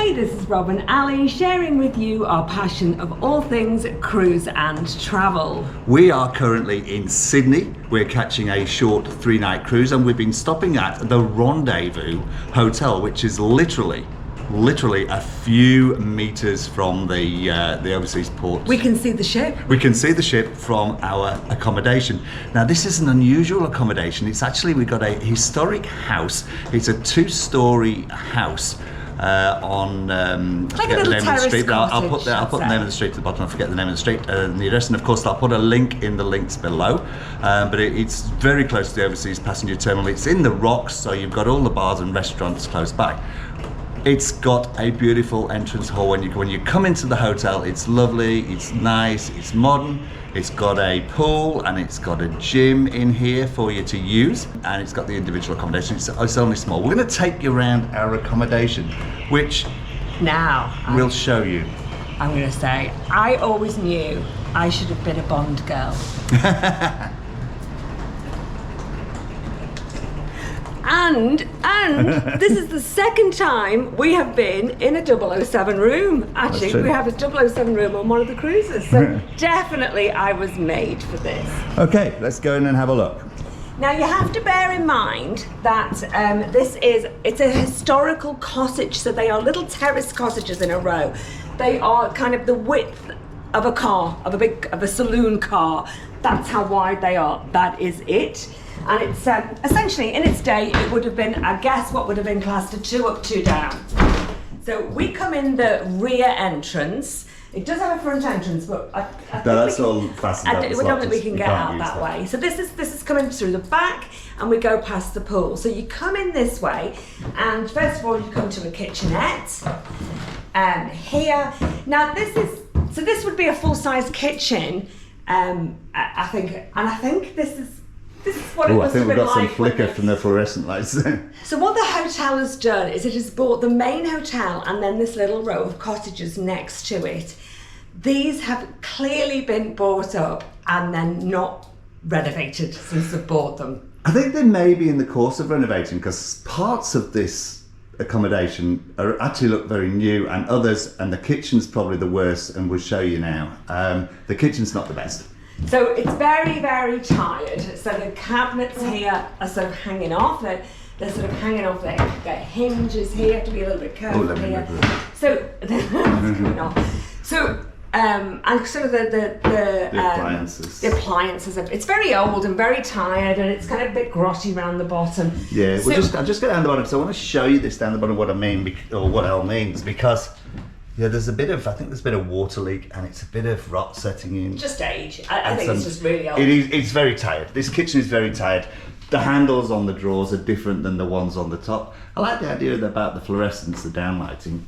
Hi, this is Rob and Ali sharing with you our passion of all things cruise and travel. We are currently in Sydney. We're catching a short 3-night cruise and we've been stopping at the Rendezvous Hotel, which is literally a few meters from the overseas port. We can see the ship. We can see the ship from our accommodation. Now this is an unusual accommodation. It's actually, we've got a historic house. It's a 2-story house on like a little terrace street. I'll cottage, put the name of the street at the bottom. I forget the name of the street and the address, and of course I'll put a link in the links below. But it's very close to the overseas passenger terminal. It's in the rocks, so you've got all the bars and restaurants close by. It's got a beautiful entrance hall. When you come into the hotel, it's lovely, it's nice, it's modern. It's got a pool and it's got a gym in here for you to use, and it's got the individual accommodation. It's only small. We're going to take you around our accommodation, which now we'll show you. I'm going to say, I always knew I should have been a Bond girl. And this is the second time we have been in a 007 room. Actually, we have a 007 room on one of the cruises. So definitely I was made for this. Okay, let's go in and have a look. Now you have to bear in mind that it's a historical cottage, so they are little terrace cottages in a row. They are kind of the width of a car, of a saloon car. That's how wide they are. That is it. And it's essentially, in its day, it would have been, I guess, what would have been classed a 2 up, 2 down. So we come in the rear entrance. It does have a front entrance, but I think that's all fastened up. I don't think we can get out that way. So this is coming through the back, and we go past the pool. So you come in this way, and first of all, you come to a kitchenette. Here, now this would be a full-size kitchen. I think this is what it must have been like. I think we've got some flicker from the fluorescent lights. So what the hotel has done is it has bought the main hotel and then this little row of cottages next to it. These have clearly been bought up and then not renovated since they've bought them. I think they may be in the course of renovating, because parts of this accommodation actually look very new, and others, and the kitchen's probably the worst, and we'll show you now. The kitchen's not the best. So it's very, very tired. So the cabinets here are sort of hanging off. They're sort of hanging off their hinges here. Have to be a little bit careful here. So what's going on? So and sort of the appliances. The appliances. It's very old and very tired, and it's kind of a bit grotty around the bottom. Yeah. So, I'll just go down the bottom. So I want to show you this down the bottom, what I mean, or what L means, because. Yeah, I think there's a bit of water leak, and it's a bit of rot setting in. Just age. I think it's just really old. It's very tired. This kitchen is very tired. The handles on the drawers are different than the ones on the top. I like the idea about the fluorescence, the downlighting.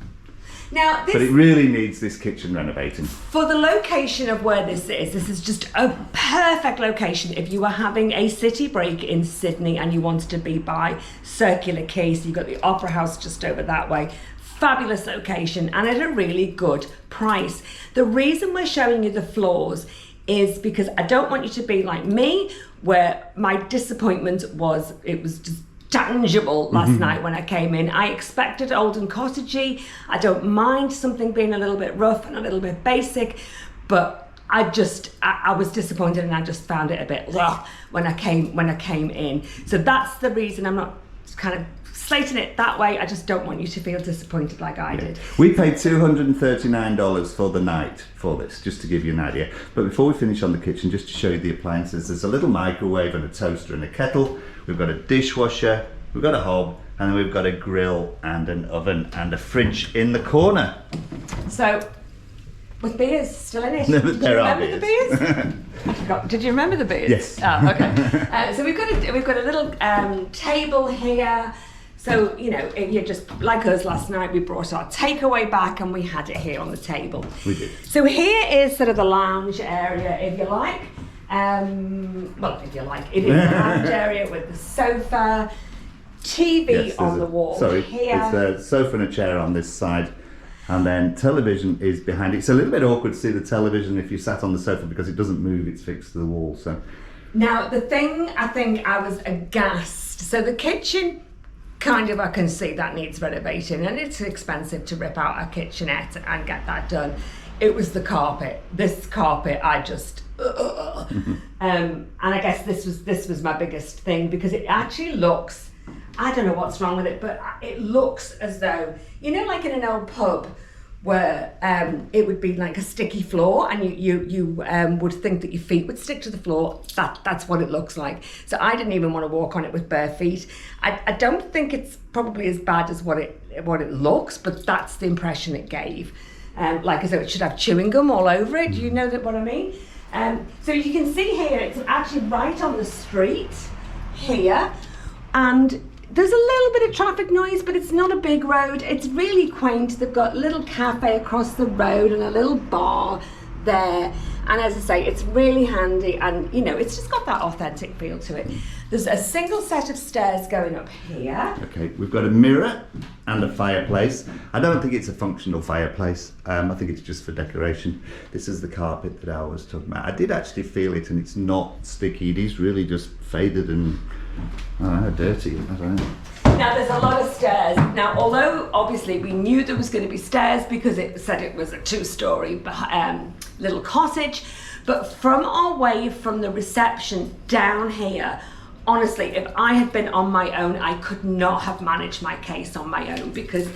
Now, but it really needs this kitchen renovating. For the location of where this is just a perfect location if you are having a city break in Sydney and you wanted to be by Circular Quay. So you've got the Opera House just over that way. Fabulous location and at a really good price. The reason we're showing you the floors is because I don't want you to be like me, where my disappointment was, it was just tangible last night when I came in. I expected old and cottagey. I don't mind something being a little bit rough and a little bit basic, but I was disappointed, and I just found it a bit rough when I came in. So that's the reason I'm not kind of slating it that way. I just don't want you to feel disappointed like I did. We paid $239 for the night for this, just to give you an idea. But before we finish on the kitchen, just to show you the appliances, there's a little microwave and a toaster and a kettle. We've got a dishwasher, we've got a hob, and then we've got a grill and an oven and a fridge in the corner. So, with beers still in it. Did you remember the beers? I forgot. Did you remember the beers? Yes. Oh, okay. So we've got a little table here. So, you know, if you're just like us last night, we brought our takeaway back and we had it here on the table. We did. So here is sort of the lounge area, if you like. Well, if you like, it is the lounge area with the sofa, TV on the wall here. It's a sofa and a chair on this side, and then television is behind it. It's a little bit awkward to see the television if you sat on the sofa because it doesn't move, it's fixed to the wall. So now the thing I think I was aghast. So the kitchen kind of, I can see that needs renovating, and it's expensive to rip out a kitchenette and get that done. It was the carpet. This carpet, I just, and I guess this was my biggest thing, because it actually looks, I don't know what's wrong with it, but it looks as though, you know, like in an old pub where it would be like a sticky floor, and you would think that your feet would stick to the floor. That's what it looks like. So I didn't even want to walk on it with bare feet. I don't think it's probably as bad as what it looks, but that's the impression it gave. Like as though it should have chewing gum all over it. Do you know what I mean? So you can see here, it's actually right on the street here, and there's a little bit of traffic noise, but it's not a big road. It's really quaint. They've got a little cafe across the road and a little bar there. And as I say, it's really handy, and you know, it's just got that authentic feel to it. There's a single set of stairs going up here. Okay, we've got a mirror and a fireplace. I don't think it's a functional fireplace. I think it's just for decoration. This is the carpet that I was talking about. I did actually feel it, and it's not sticky. It is really just faded and, I don't know, dirty. I don't know. Now there's a lot of stairs. Now, although obviously we knew there was going to be stairs because it said it was a 2-story little cottage, but from our way from the reception down here, honestly, if I had been on my own, I could not have managed my case on my own, because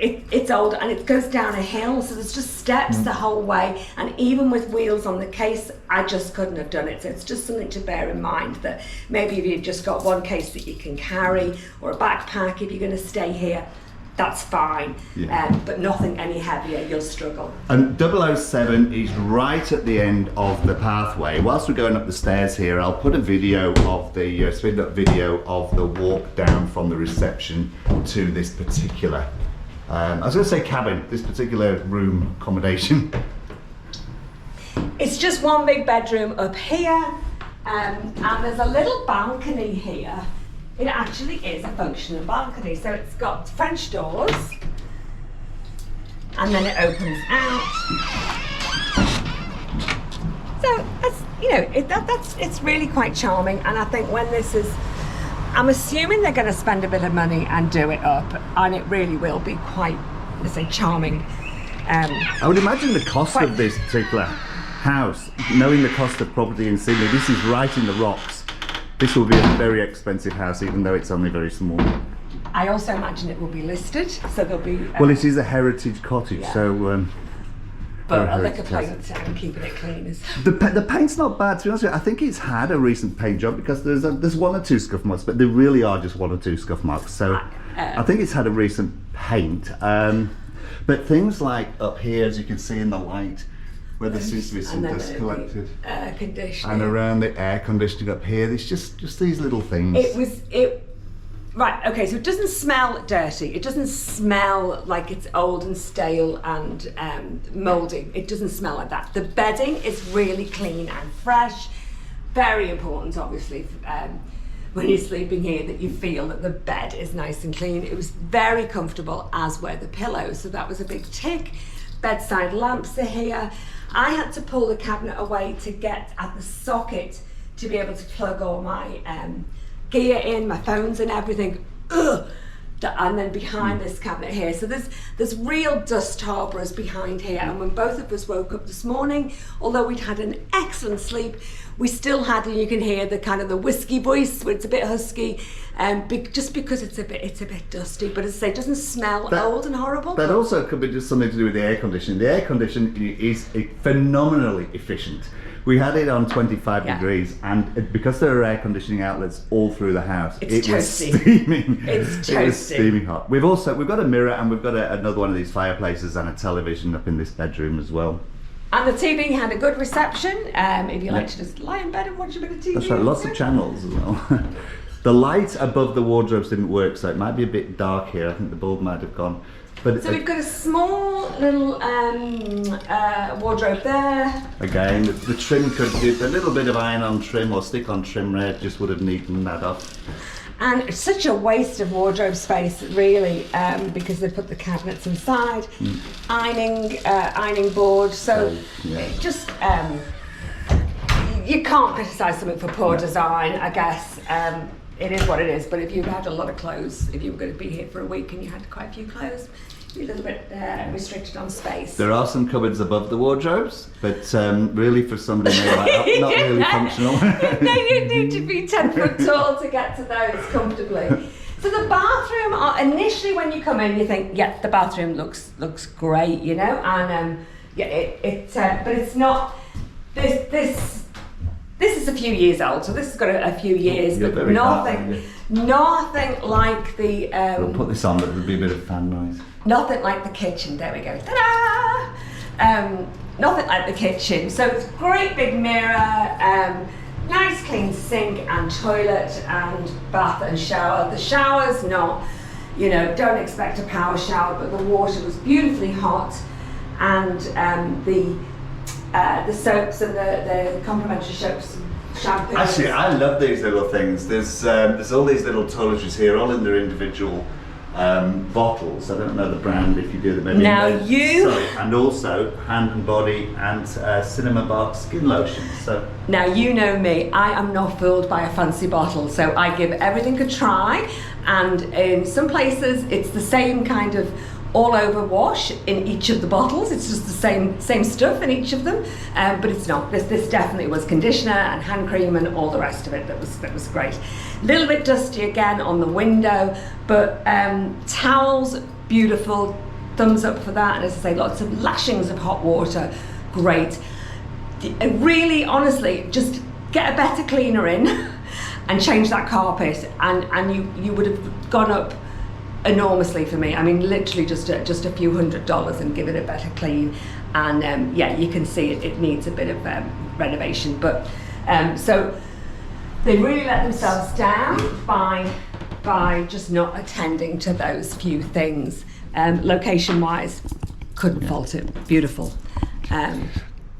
it's old and it goes down a hill, so there's just steps the whole way, and even with wheels on the case, I just couldn't have done it. So it's just something to bear in mind, that maybe if you've just got one case that you can carry, or a backpack if you're going to stay here, that's fine. But nothing any heavier, you'll struggle. And 007 is right at the end of the pathway. Whilst we're going up the stairs here, I'll put a video of the speed up video of the walk down from the reception to this particular I was going to say cabin, this particular room accommodation. It's just one big bedroom up here, and there's a little balcony here. It actually is a functional balcony, so it's got French doors, and then it opens out. So that's, you know, it's really quite charming, and I think when this is, I'm assuming they're going to spend a bit of money and do it up, and it really will be quite, let's say, charming. I would imagine the cost of this particular house, knowing the cost of property in Sydney, this is right in the rocks. This will be a very expensive house, even though it's only very small. I also imagine it will be listed, so there'll be... well, it is a heritage cottage, yeah. So... but I like a paint and keeping it clean is... The paint's not bad, to be honest with you. I think it's had a recent paint job, because there's one or two scuff marks, but there really are just one or two scuff marks. So I think it's had a recent paint. But things like up here, as you can see in the light, where there seems to be some dust collected. Air conditioning. And around the air conditioning up here, there's just these little things. Right, okay, so it doesn't smell dirty. It doesn't smell like it's old and stale and mouldy. It doesn't smell like that. The bedding is really clean and fresh. Very important, obviously, when you're sleeping here, that you feel that the bed is nice and clean. It was very comfortable, as were the pillows, so that was a big tick. Bedside lamps are here. I had to pull the cabinet away to get at the socket to be able to plug all my gear in, my phones and everything. Ugh. And then behind this cabinet here, so there's real dust harbours behind here. And when both of us woke up this morning, although we'd had an excellent sleep, we still had, and you can hear the kind of the whiskey voice, where it's a bit husky, just because it's a bit dusty. But as I say, it doesn't smell old and horrible. That also could be just something to do with the air conditioning. The air conditioning is phenomenally efficient. We had it on 25 degrees, and because there are air conditioning outlets all through the house, it was steaming. It's toasty. It was steaming hot. We've got a mirror, and we've got another one of these fireplaces and a television up in this bedroom as well. And the TV had a good reception. If you like to just lie in bed and watch a bit of TV. That's right, lots of channels as well. The light above the wardrobes didn't work, so it might be a bit dark here. I think the bulb might have gone. But so we've got a small little wardrobe there. Again, the trim could do a little bit of iron-on trim or stick-on trim red, just would have neatened that off. And it's such a waste of wardrobe space, really, because they put the cabinets inside, ironing board. So it just you can't criticise something for poor design, I guess. it is what it is. But if you had a lot of clothes, if you were going to be here for a week and you had quite a few clothes, you're a little bit restricted on space. There are some cupboards above the wardrobes, but really for somebody maybe like that, not really functional. No, you need to be 10 foot tall to get to those comfortably. So the bathroom, initially when you come in, you think, yeah, the bathroom looks great, you know, and but it's not. This is a few years old, so this has got a few years, You're but very nothing like the. We'll put this on, but there'll be a bit of fan noise. Nothing like the kitchen. There we go. Ta-da! Nothing like the kitchen. So it's great big mirror. Nice clean sink and toilet and bath and shower. The shower's not, you know, don't expect a power shower, but the water was beautifully hot, and the soaps and the complimentary soaps, shampoos. Actually, I love these little things. There's all these little toiletries here, all in their individual bottles. I don't know the brand, if you do the maybe. And also hand and body and cinema bar skin lotion. So now you know me, I am not fooled by a fancy bottle, so I give everything a try, and in some places it's the same kind of all over wash in each of the bottles. It's just the same stuff in each of them, but it's not. This definitely was conditioner and hand cream and all the rest of it. That was great. A little bit dusty again on the window, but towels, beautiful. Thumbs up for that. And as I say, lots of lashings of hot water. Great. Really, honestly, just get a better cleaner in and change that carpet, and you would have gone up enormously for me. I mean, literally just a few $100 and give it a better clean, and yeah, you can see it needs a bit of renovation, but so they really let themselves down by just not attending to those few things. Location wise, couldn't fault it. Beautiful.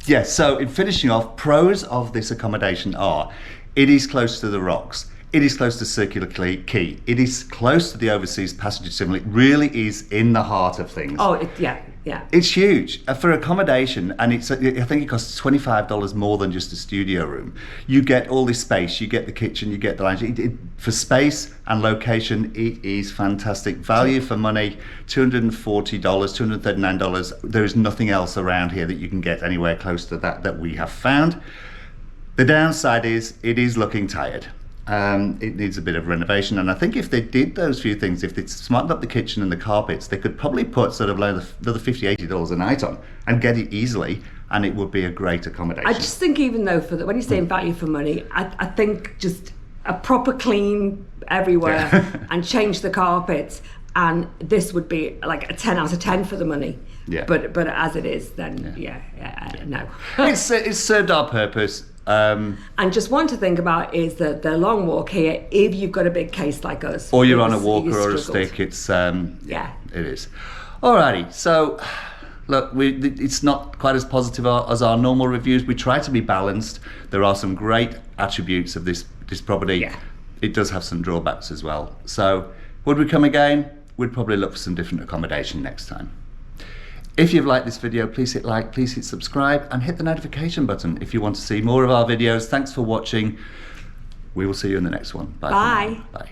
Yes, so in finishing off, pros of this accommodation are, it is close to the rocks. It is close to Circular Quay. It is close to the overseas passenger terminal. It really is in the heart of things. Oh, yeah. It's huge for accommodation, and I think it costs $25 more than just a studio room. You get all this space. You get the kitchen. You get the lounge. For space and location, it is fantastic. Value for money, $240, $239. There is nothing else around here that you can get anywhere close to that we have found. The downside is it is looking tired. It needs a bit of renovation, and I think if they did those few things, if they smartened up the kitchen and the carpets, they could probably put sort of like another $50, $80 a night on and get it easily, and it would be a great accommodation. I just think, even though when you're saying value for money, I think just a proper clean everywhere and change the carpets, and this would be like a 10 out of 10 for the money. Yeah. But as it is, then no. It's served our purpose. And just one to think about is that the long walk here, if you've got a big case like us, or you're on a walker or a stick, it's it is. Alrighty, so look, it's not quite as positive as our normal reviews. We try to be balanced. There are some great attributes of this property. Yeah. It does have some drawbacks as well. So would we come again? We'd probably look for some different accommodation next time. If you've liked this video, please hit like, please hit subscribe, and hit the notification button if you want to see more of our videos. Thanks for watching. We will see you in the next one. Bye. Bye. Bye.